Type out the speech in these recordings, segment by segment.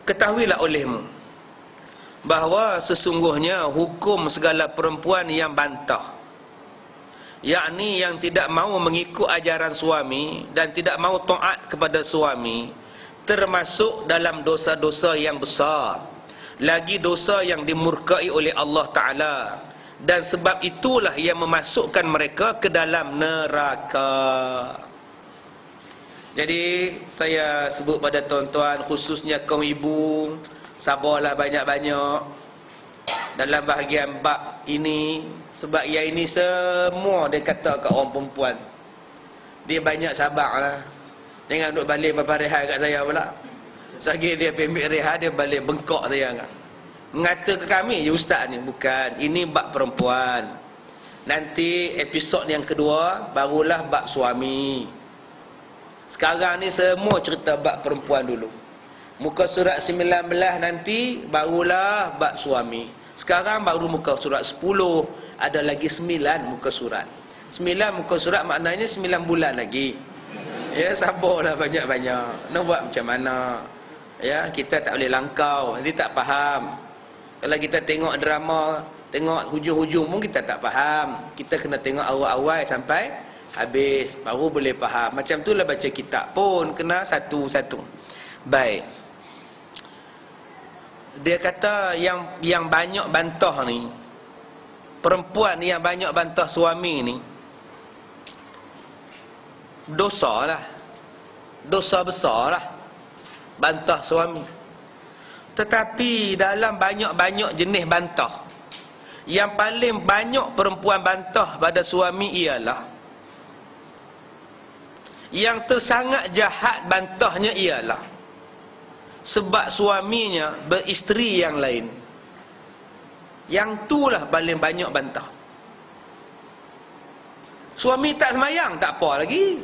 ketahuilah olehmu bahawa sesungguhnya hukum segala perempuan yang bantah, yakni yang tidak mahu mengikut ajaran suami dan tidak mahu taat kepada suami, termasuk dalam dosa-dosa yang besar, lagi dosa yang dimurkai oleh Allah Ta'ala, dan sebab itulah yang memasukkan mereka ke dalam neraka. Jadi saya sebut pada tuan-tuan, khususnya kaum ibu, sabarlah banyak-banyak dalam bahagian bab ini. Sebab yang ini semua dia kata kat orang perempuan. Dia banyak sabarlah. Jangan duduk balik beberapa rehat kat saya pula. Sakit dia ambil rehat, dia balik bengkok saya kan. Mengata ke kami je ustaz ni. Bukan, ini bab perempuan. Nanti episod yang kedua barulah bab suami. Sekarang ni semua cerita bab perempuan dulu. Muka surat 19 nanti barulah bab suami. Sekarang baru muka surat 10. Ada lagi 9 muka surat. 9 muka surat maknanya 9 bulan lagi. Ya, sabarlah banyak-banyak. Nak buat macam mana? Ya, kita tak boleh langkau, nanti tak faham. Kalau kita tengok drama, tengok hujung-hujung pun kita tak faham. Kita kena tengok awal-awal sampai habis, baru boleh faham. Macam itulah baca kitab pun, kena satu-satu. Baik. Dia kata yang banyak bantah ni, perempuan yang banyak bantah suami ni, dosa lah. Dosa besar lah bantah suami. Tetapi dalam banyak-banyak jenis bantah, yang paling banyak perempuan bantah pada suami ialah, yang tersangat jahat bantahnya ialah sebab suaminya beristeri yang lain. Yang itulah paling banyak bantah. Suami tak semayang, tak apa lagi.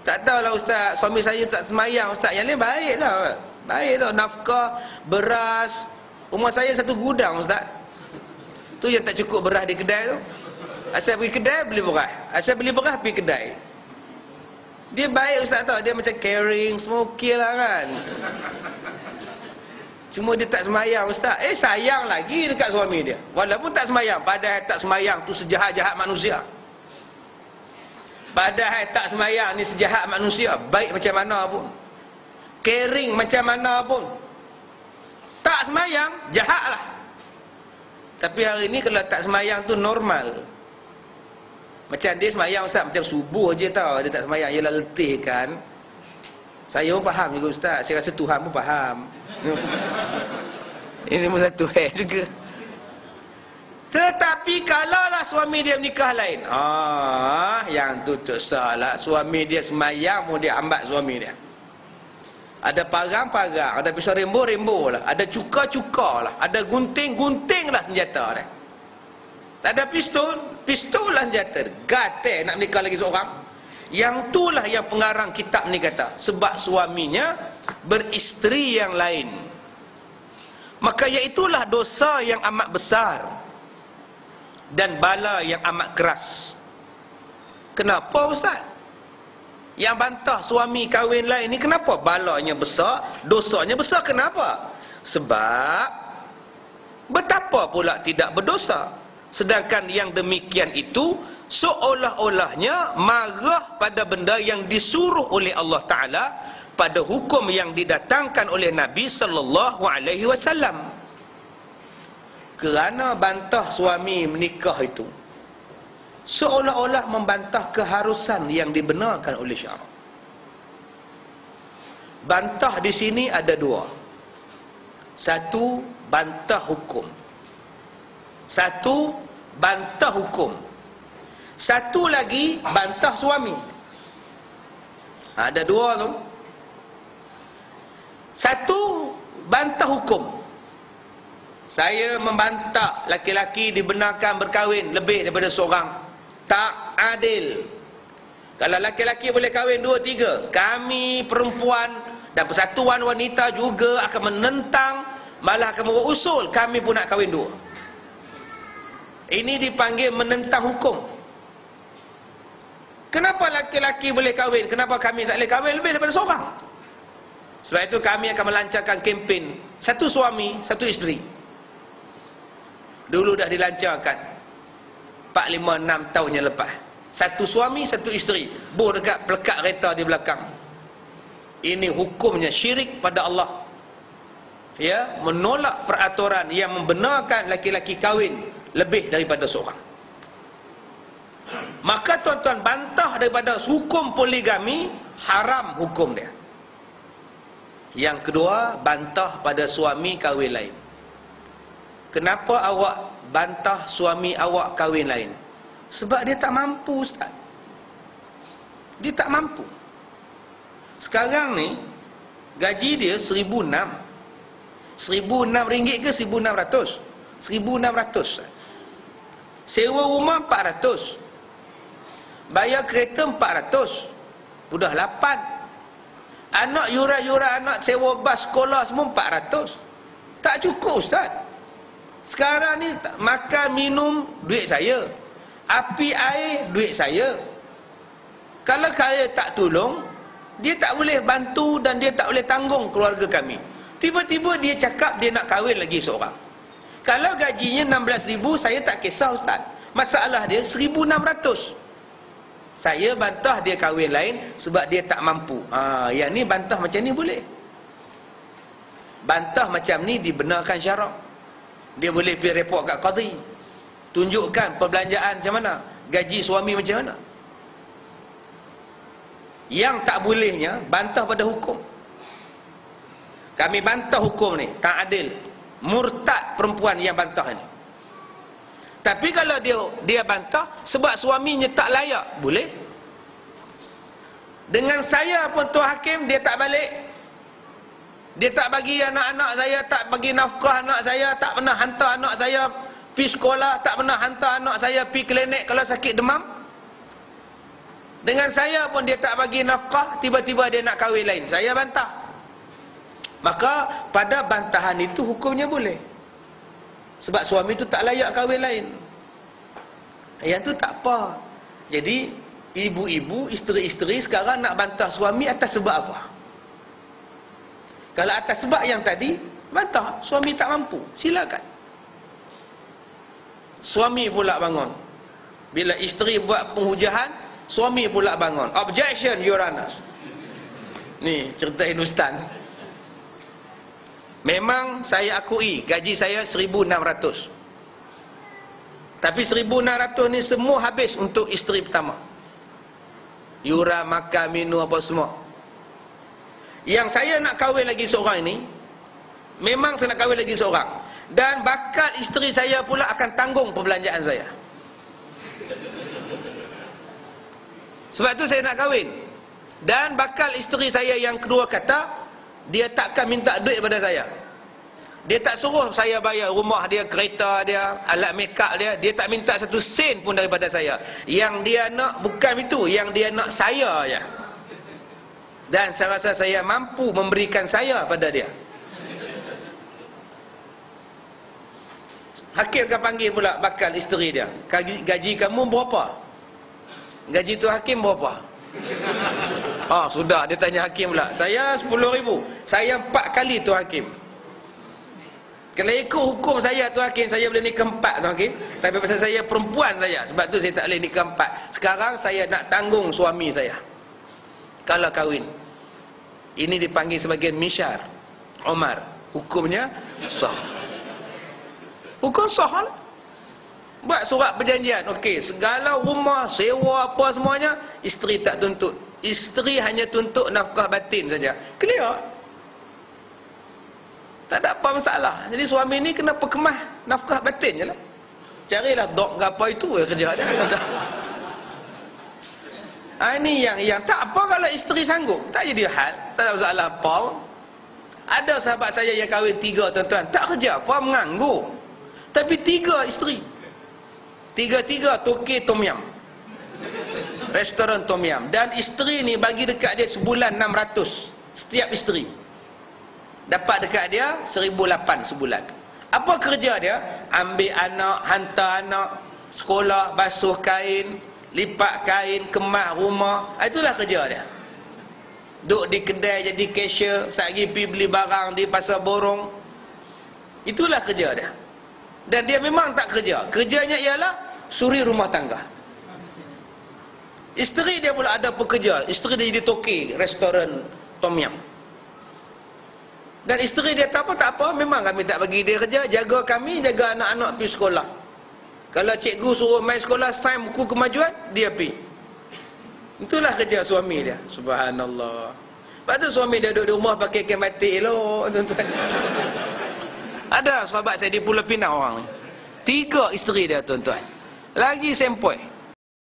Tak tahulah ustaz, suami saya tak semayang ustaz. Yang lain baiklah. Baik tau, nafkah, beras. Rumah saya satu gudang ustaz. Tu yang tak cukup beras di kedai tu. Asal pergi kedai beli beras. Asal beli beras pergi kedai. Dia baik ustaz tau, dia macam caring, semua okey lah kan. Cuma dia tak semayang ustaz. Sayang lagi dekat suami dia. Walaupun tak semayang, padahal tak semayang tu sejahat-jahat manusia. Padahal tak semayang ni sejahat manusia, baik macam mana pun, caring macam mana pun, tak semayang, jahat lah. Tapi hari ni kalau tak semayang tu normal. Macam dia semayang ustaz, macam subuh je tau dia tak semayang, ialah letih kan. Saya pun faham juga ustaz, saya rasa Tuhan pun faham. Ini pun satu juga. Tetapi kalaulah suami dia menikah lain, yang tu tak salah. Suami dia semayang pun dia ambat suami dia. Ada parang-parang, ada pisau rembo-rembo lah, ada cuka-cuka lah, ada gunting-gunting lah senjata dia. Tak ada pistol lah senjata. Gatel nak menikah lagi seorang. Yang itulah yang pengarang kitab ni kata, sebab suaminya beristeri yang lain. Maka iaitulah dosa yang amat besar dan bala yang amat keras. Kenapa ustaz? Yang bantah suami kahwin lain ni kenapa balanya besar, dosanya besar? Kenapa? Sebab betapa pula tidak berdosa, sedangkan yang demikian itu seolah-olahnya marah pada benda yang disuruh oleh Allah Ta'ala, pada hukum yang didatangkan oleh Nabi sallallahu alaihi wasallam. Kerana bantah suami menikah itu seolah-olah membantah keharusan yang dibenarkan oleh syarak. Bantah di sini ada dua. Satu, bantah hukum. Satu, bantah hukum. Satu lagi, bantah suami. Ada dua tu. Satu, bantah hukum. Saya membantah laki-laki dibenarkan berkahwin lebih daripada seorang. Tak adil. Kalau laki-laki boleh kahwin 2, 3, kami perempuan dan persatuan wanita juga akan menentang, malah akan berusul kami pun nak kahwin 2. Ini dipanggil menentang hukum. Kenapa laki-laki boleh kahwin, kenapa kami tak boleh kahwin lebih daripada seorang? Sebab itu kami akan melancarkan kempen satu suami, satu isteri. Dulu dah dilancarkan 4, 5, 6 tahun yang lepas. Satu suami, satu isteri. Buh dekat pelekat kereta di belakang. Ini hukumnya syirik pada Allah. Ya, menolak peraturan yang membenarkan laki-laki kahwin lebih daripada seorang. Maka tuan-tuan, bantah daripada hukum poligami, haram hukum dia. Yang kedua, bantah pada suami kahwin lain. Kenapa awak bantah suami awak kahwin lain? Sebab dia tak mampu, Ustaz. Dia tak mampu. Sekarang ni gaji dia 1,600. 1,600 ringgit ke 1,600? 1,600. Sewa rumah 400. Bayar kereta 400. Sudah 8. Anak yuran-yuran anak sewa bas sekolah semua 400. Tak cukup, Ustaz. Sekarang ni makan minum duit saya. Api air duit saya. Kalau saya tak tolong, dia tak boleh bantu dan dia tak boleh tanggung keluarga kami. Tiba-tiba dia cakap dia nak kahwin lagi seorang. Kalau gajinya 16,000, saya tak kisah, Ustaz. Masalah dia 1,600. Saya bantah dia kahwin lain sebab dia tak mampu. Yang ni bantah macam ni boleh. Bantah macam ni dibenarkan syarak. Dia boleh pergi report kat qadhi. Tunjukkan perbelanjaan macam mana, gaji suami macam mana. Yang tak bolehnya bantah pada hukum. Kami bantah hukum ni, tak adil. Murtad perempuan yang bantah ni. Tapi kalau dia bantah sebab suaminya tak layak, boleh. Dengan saya pun Tuan Hakim, dia tak balik. Dia tak bagi anak-anak saya, tak bagi nafkah anak saya, tak pernah hantar anak saya pergi sekolah, tak pernah hantar anak saya pergi klinik kalau sakit demam. Dengan saya pun dia tak bagi nafkah, tiba-tiba dia nak kahwin lain. Saya bantah. Maka pada bantahan itu hukumnya boleh. Sebab suami itu tak layak kahwin lain. Yang tu tak apa. Jadi ibu-ibu, isteri-isteri sekarang nak bantah suami atas sebab apa? Kalau atas sebab yang tadi, bantah suami tak mampu, silakan. Suami pula bangun. Bila isteri buat penghujahan, suami pula bangun. Objection, Your Honor. Ni cerita Hindustan. Memang saya akui gaji saya 1,600. Tapi 1,600 ni semua habis untuk isteri pertama. Yuran, makan, minum apa semua. Yang saya nak kahwin lagi seorang ini, memang saya nak kahwin lagi seorang. Dan bakal isteri saya pula akan tanggung perbelanjaan saya. Sebab tu saya nak kahwin. Dan bakal isteri saya yang kedua kata, dia takkan minta duit pada saya. Dia tak suruh saya bayar rumah dia, kereta dia, alat make up dia. Dia tak minta 1 sen pun daripada saya. Yang dia nak bukan itu, yang dia nak saya je. Dan saya rasa saya mampu memberikan saya pada dia. Hakim akan panggil pula bakal isteri dia. Gaji kamu berapa? Gaji tu hakim berapa? Sudah, dia tanya hakim pula. Saya 10,000. Saya 4 kali tu hakim. Kalau ikut hukum saya tu hakim, saya boleh nikah 4 tu hakim. Tapi pasal saya perempuan saja, sebab tu saya tak boleh nikah 4. Sekarang saya nak tanggung suami saya kalau kahwin. Ini dipanggil sebagai misyar Umar. Hukumnya sah. Hukum sah lah. Buat surat perjanjian. Okey, segala rumah, sewa apa semuanya, isteri tak tuntut. Isteri hanya tuntut nafkah batin saja. Clear. Tak ada apa masalah. Jadi suami ni kena perkemah nafkah batin je lah. Carilah dok ke apa itu kerja dia. Ini yang tak apa kalau isteri sanggup. Tak jadi hal. Tak ada masalah apa. Ada sahabat saya yang kahwin 3 tuan-tuan. Tak kerja apa, menganggur. Tapi 3 isteri. 3 toke tom yam. Restoran tom yam. Dan isteri ni bagi dekat dia sebulan 600. Setiap isteri. Dapat dekat dia 1,800 sebulan. Apa kerja dia? Ambil anak, hantar anak, sekolah, basuh kain, lipat kain, kemas rumah. Itulah kerja dia. Duk di kedai jadi cashier, sehari pergi beli barang di pasar borong. Itulah kerja dia. Dan dia memang tak kerja. Kerjanya ialah suri rumah tangga. Isteri dia pula ada pekerja. Isteri dia jadi toki restoran Tom Yam. Dan isteri dia tak apa, memang kami tak bagi dia kerja, jaga kami, jaga anak-anak pergi sekolah. Kalau cikgu suruh main sekolah, sign buku kemajuan, dia pergi. Itulah kerja suami dia. Subhanallah. Lepas tu suami dia duduk di rumah pakai kain batik elok, tuan-tuan. Ada sahabat saya di Pulau Pinang orang ni. 3 isteri dia, tuan-tuan. Lagi sempoi.